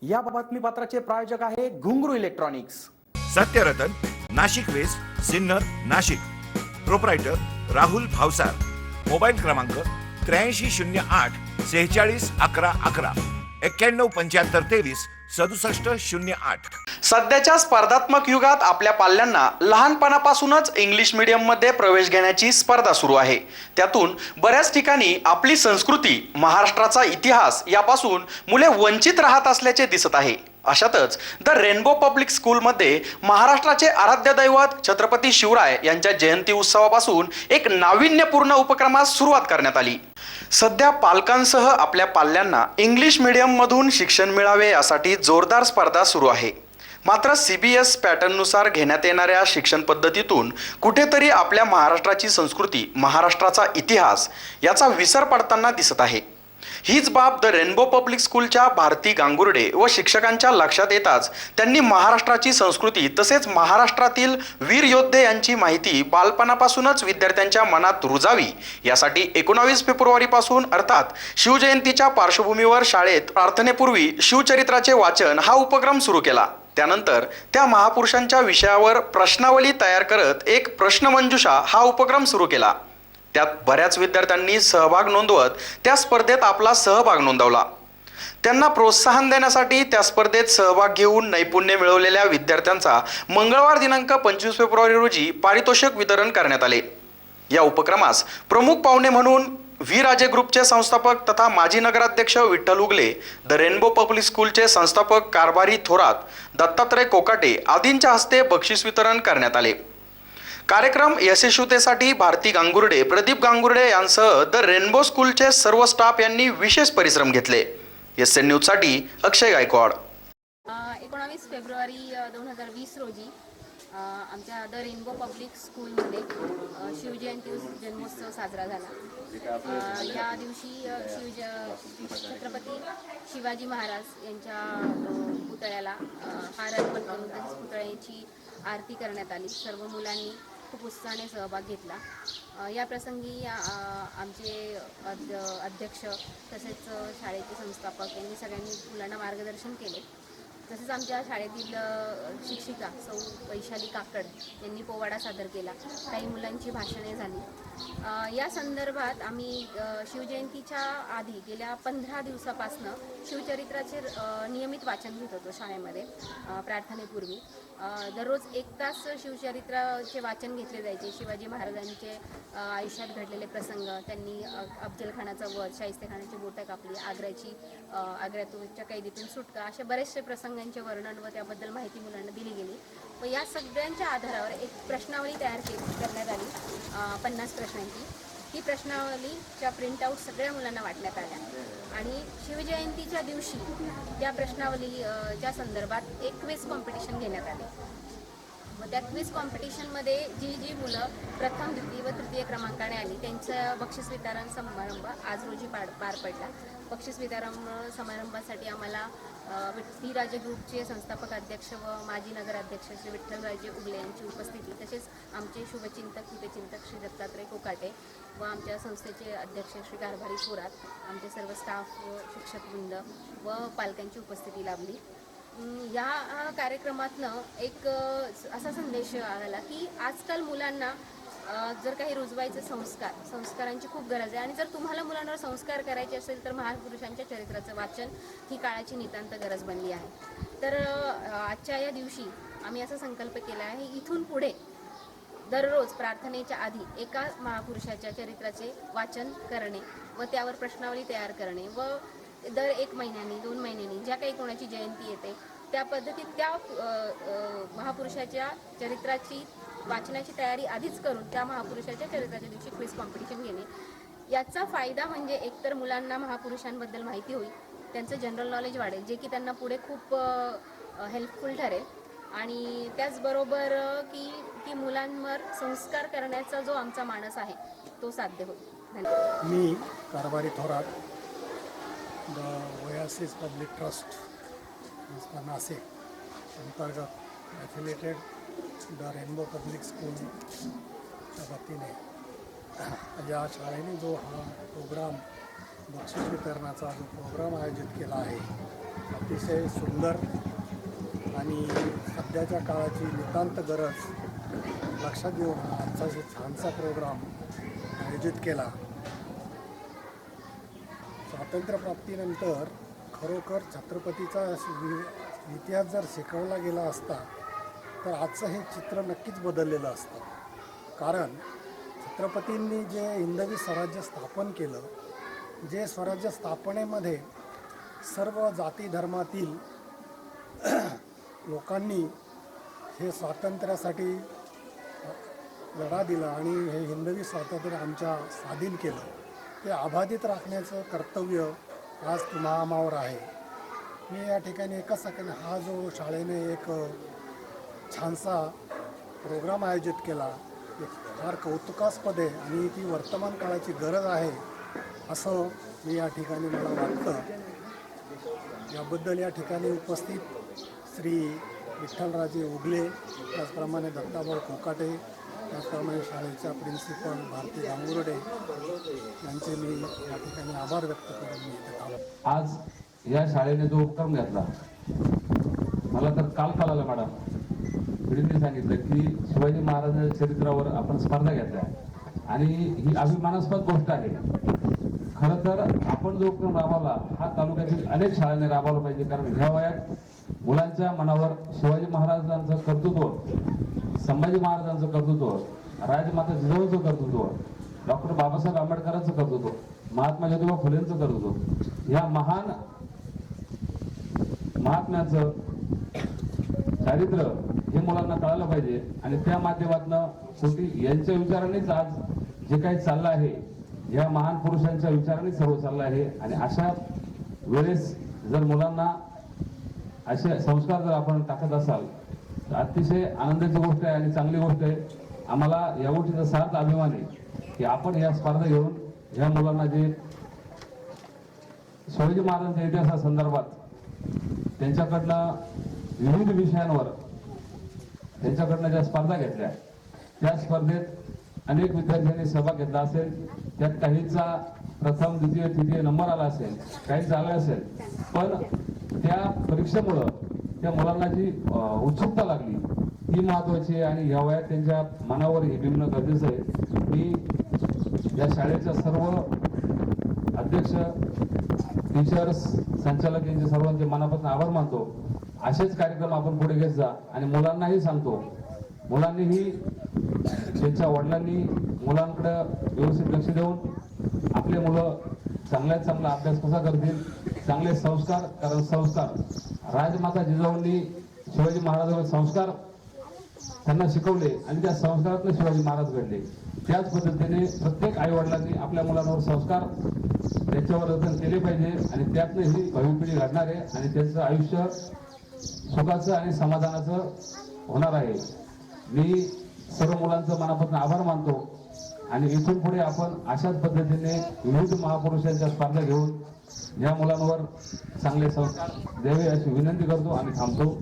या बातमीपत्राचे प्रायोजक आहे Ghungroo electronics. Satyaratan, Nashik west, Sinnar, Nashik. Proprietor Rahul Bhavsar. Mobile क्रमांक 8308 46 11 11 91 75 23 67 08. सध्याच्या स्पर्धात्मक युगात आपल्या पाल्यांना लहानपणापासूनच इंग्लिश मीडियम मध्ये प्रवेश घेण्याची स्पर्धा सुरू आहे. त्यातून बऱ्याच ठिकाणी आपली संस्कृती, महाराष्ट्राचा इतिहास यापासून मुले वंचित राहत असल्याचे दिसत आहे. अशातच द रेनबो पब्लिक स्कूलमध्ये महाराष्ट्राचे आराध्य दैवत छत्रपती शिवराय यांच्या जयंती उत्सवापासून एक नाविन्यपूर्ण उपक्रमास सुरुवात करण्यात आली. सध्या पालकांसह आपल्या पाल्यांना इंग्लिश मीडियममधून शिक्षण मिळावे यासाठी जोरदार स्पर्धा सुरू आहे. मात्र CBS पॅटर्ननुसार घेण्यात येणाऱ्या शिक्षण पद्धतीतून कुठेतरी आपल्या महाराष्ट्राची संस्कृती, महाराष्ट्राचा इतिहास याचा विसर पडताना दिसत आहे. हीच बाब द रेनबो पब्लिक स्कूलच्या भारती गांगुर्डे व शिक्षकांच्या लक्षात येताच त्यांनी महाराष्ट्राची संस्कृती तसेच महाराष्ट्रातील वीर योद्धे यांची माहिती बालपणापासूनच विद्यार्थ्यांच्या मनात रुजावी यासाठी 19 फेब्रुवारीपासून अर्थात शिवजयंतीच्या पार्श्वभूमीवर शाळेत प्रार्थनेपूर्वी शिवचरित्राचे वाचन हा उपक्रम सुरू केला. त्यानंतर त्या महापुरुषांच्या विषयावर प्रश्नावली तयार करत एक प्रश्नमंजुषा हा उपक्रम सुरू केला. त्यात बऱ्याच विद्यार्थ्यांनी सहभाग नोंदवत त्या स्पर्धेत आपला सहभाग नोंदवला. त्यांना प्रोत्साहन देण्यासाठी त्या स्पर्धेत सहभाग घेऊन नैपुण्य मिळवलेल्या विद्यार्थ्यांचा मंगळवार दिनांक 25 फेब्रुवारी रोजी पारितोषिक वितरण करण्यात आले. या उपक्रमास प्रमुख पाहुणे म्हणून व्ही राजे ग्रुपचे संस्थापक तथा माजी नगराध्यक्ष विठ्ठल उगले, द रेनबो पब्लिक स्कूलचे संस्थापक कारभारी थोरात, दत्तात्रय कोकाटे आदींच्या हस्ते बक्षीस वितरण करण्यात आले. कार्यक्रम यशस्वीतेसाठी भारती गांगुर्डे, प्रदीप गांगुर्डे यांसह द रेनबो स्कूलचे सर्व स्टाफ यांनी विशेष परिश्रम घेतले. SN न्यूजसाठी अक्षय गायकवाड. 19 फेब्रुवारी 2020 रोजी आमच्या द रेनबो पब्लिक स्कूलमध्ये शिवजयंती जन्मोत्सव साजरा झाला. या दिवशी छत्रपती शिवाजी महाराज यांच्या पुतळ्याला हार अर्पण करून तसेच पुतळ्याची आरती करण्यात आली. सर्व मुलांनी खूप उत्साहाने सहभाग घेतला. या प्रसंगी आमचे अध्यक्ष तसेच शाळेचे संस्थापक यांनी सगळ्यांनी मुलांना मार्गदर्शन केले. तसेच आमच्या शाळेतील शिक्षिका सौ वैशाली काकड यांनी पोवाडा सादर केला. काही मुलांची भाषणे झाली. या संदर्भात आम्ही शिवजयंतीच्या आधी गेल्या 15 दिवसापासून शिवचरित्राचे नियमित वाचन घेत होतो शाळेमध्ये. प्रार्थनेपूर्वी दररोज 1 तास शिवचरित्राचे वाचन घेतले जायचे. शिवाजी महाराजांचे आयुष्यात घडलेले प्रसंग, त्यांनी अफजलखानाचा वध, शाहिस्तेखानाची बोटं कापली, आग्र्याच्या कैदीतून सुटका, असे बरेचसे प्रसंगांचे वर्णन व त्याबद्दल माहिती मुलांना दिली गेली. व या सगळ्यांच्या आधारावर एक प्रश्नावली तयार करण्यात आली 50 प्रश्नांची. ही प्रश्नावलीच्या प्रिंटआउट सगळ्या मुलांना वाटण्यात आल्या आणि शिवजयंतीच्या दिवशी त्या प्रश्नावलीच्या संदर्भात एक क्विज कॉम्पिटिशन घेण्यात आले. व त्या क्विज कॉम्पिटिशनमध्ये जी मुलं प्रथम, द्वितीय व तृतीय क्रमांकाने आली त्यांचा बक्षीस वितरण समारंभ आज रोजी पार पडला. बक्षीस वितरण समारंभासाठी आम्हाला व्ही राजे ग्रुपचे संस्थापक अध्यक्ष व माजी नगराध्यक्ष श्री विठ्ठलराजे उगले यांची उपस्थिती, तसेच आमचे शुभचिंतक, हितचिंतक श्री दत्तात्रय कोकाटे व आमच्या संस्थेचे अध्यक्ष श्री कारभारी थोरात, आमचे सर्व स्टाफ व शिक्षकवृंद व पालकांची उपस्थिती लाभली. या कार्यक्रमातनं एक असा संदेश आला की आजकाल मुलांना जर काही रुजवायचे संस्कारांची खूप गरज आहे आणि जर तुम्हाला मुलांवर संस्कार करायचे असेल तर महापुरुषांच्या चरित्राचं वाचन ही काळाची नितांत गरज बनली आहे. तर आजच्या या दिवशी आम्ही असा संकल्प केला आहे, इथून पुढे दररोज प्रार्थनेच्या आधी एका महापुरुषाच्या चरित्राचे वाचन करणे व त्यावर प्रश्नावली तयार करणे व दर 1 महिन्यानी 2 महिन्यांनी ज्या काही कोणाची जयंती येते त्या पद्धतीत त्या महापुरुषाच्या चरित्राची वाचनाची तयारी आधीच करून त्या महापुरुषाच्या चरित्राच्या दिवशी क्विज कॉम्पिटिशन घेणे. याचा फायदा म्हणजे एकतर मुलांना महापुरुषांबद्दल माहिती होईल, त्यांचं जनरल नॉलेज वाढेल जे की त्यांना पुढे खूप हेल्पफुल ठरेल आणि त्याचबरोबर की मुलांवर संस्कार करण्याचा जो आमचा मानस आहे तो साध्य होईल. धन्यवाद. मी Karbhari Thorat, the oasis public trust Nashik अंतर्गत ॲफिलेटेड द रेनबो पब्लिक स्कूलच्या वतीने या शाळेने जो हा प्रोग्राम बक्षीस वितरणाचा जो प्रोग्राम आयोजित केला आहे अतिशय सुंदर आणि सध्याच्या काळाची नितांत गरज लक्षात घेऊन हा आजचा छानसा प्रोग्राम आयोजित केला. स्वातंत्र्यप्राप्तीनंतर खरोखर छत्रपतीचा इतिहास जर शिकवला गेला असता तर आजचं हे चित्र नक्कीच बदललेलं असतं. कारण छत्रपतींनी जे हिंदवी स्वराज्य स्थापन केलं, जे स्वराज्य स्थापनेमध्ये सर्व जाती धर्मातील लोकांनी हे स्वातंत्र्यासाठी लढा दिला आणि हे हिंदवी स्वातंत्र्य आमच्या स्वाधीन केलं, ते अबाधित राखण्याचं कर्तव्य आज तुम्हामावर आहे. मी या ठिकाणी एकच सांगेन, हा जो शाळेने एक छानसा प्रोग्राम आयोजित केला ते फार कौतुकास्पद आहे आणि ती वर्तमान काळाची गरज आहे असं मी या ठिकाणी मला वाटतं. याबद्दल या ठिकाणी उपस्थित श्री विठ्ठलराजे उगले, त्याचप्रमाणे दत्ताभाऊ कोकाटे, त्याचप्रमाणे शाळेच्या प्रिन्सिपल भारती गांगुर्डे यांचे मी या ठिकाणी आभार व्यक्त करून मी इथे थांबतो. आज या शाळेने जो उपक्रम घेतला, मला तर काल कळालं मॅडम पिढींनी सांगितलं की शिवाजी महाराजांच्या चरित्रावर आपण स्पर्धा घेतल्या आणि ही अभिमानास्पद गोष्ट आहे. खरं तर आपण जो उपक्रम राबवला हा तालुक्यातील अनेक शाळांनी राबवला पाहिजे. कारण ह्या वयात मुलांच्या मनावर शिवाजी महाराजांचं कर्तृत्व, संभाजी महाराजांचं कर्तृत्व, राजमाता जिजाऊचं कर्तृत्व, डॉक्टर बाबासाहेब आंबेडकरांचं कर्तृत्व, महात्मा ज्योतिबा फुलेंचं कर्तृत्व, ह्या महान महात्म्याचं चारित्र्य हे मुलांना कळायला पाहिजे. आणि त्या माध्यमातून शेवटी यांच्या विचारानेच आज जे काही चाललं आहे, या महान पुरुषांच्या विचाराने सर्व चाललं आहे. आणि अशा वेळेस जर मुलांना असे संस्कार जर आपण टाकत असाल तर अतिशय आनंदाची गोष्ट आहे आणि चांगली गोष्ट आहे. आम्हाला या गोष्टीचा सार्थ अभिमान आहे की आपण या स्पर्धा घेऊन ह्या मुलांना जे शिवाजी महाराजांच्या इतिहासासंदर्भात त्यांच्याकडनं विविध विषयांवर त्यांच्याकडनं ज्या स्पर्धा घेतल्या, त्या स्पर्धेत अनेक विद्यार्थ्यांनी सहभाग घेतला असेल. त्यात काहींचा प्रथम, द्वितीय, तृतीय नंबर आला असेल, काहींचा आला असेल. पण त्या परीक्षेमुळं त्या मुलांना जी उत्सुकता लागली ती महत्वाची आहे आणि या वयात त्यांच्या मनावर हे बिंबणं गरजेचं आहे. मी या शाळेच्या सर्व अध्यक्ष, टीचर्स, संचालक यांचे सर्वांचे मनापासून आभार मानतो. असेच कार्यक्रम आपण पुढे घेत जा आणि मुलांनाही सांगतो, मुलांनीही त्यांच्या वडिलांनी मुलांकडे व्यवस्थित लक्ष देऊन आपले मुलं चांगल्यात चांगला अभ्यास कसा करतील, चांगले संस्कार, कारण संस्कार राजमाता जिजाऊंनी शिवाजी महाराजांवर संस्कार त्यांना शिकवले आणि त्या संस्कारातून शिवाजी महाराज घडले. त्याच पद्धतीने प्रत्येक आई वडिलांनी आपल्या मुलांवर संस्कार त्याच्यावर जतन केले पाहिजे आणि त्यातनं ही भावी पिढी घडणार आहे आणि त्यांचं आयुष्य सुखाचं आणि समाधानाचं होणार आहे. मी सर्व मुलांचं मनापासून आभार मानतो आणि इथून पुढे आपण अशाच पद्धतीने विविध महापुरुषांच्या स्पर्धा घेऊन या मुलांवर चांगले संस्कार द्यावे अशी विनंती करतो आणि थांबतो.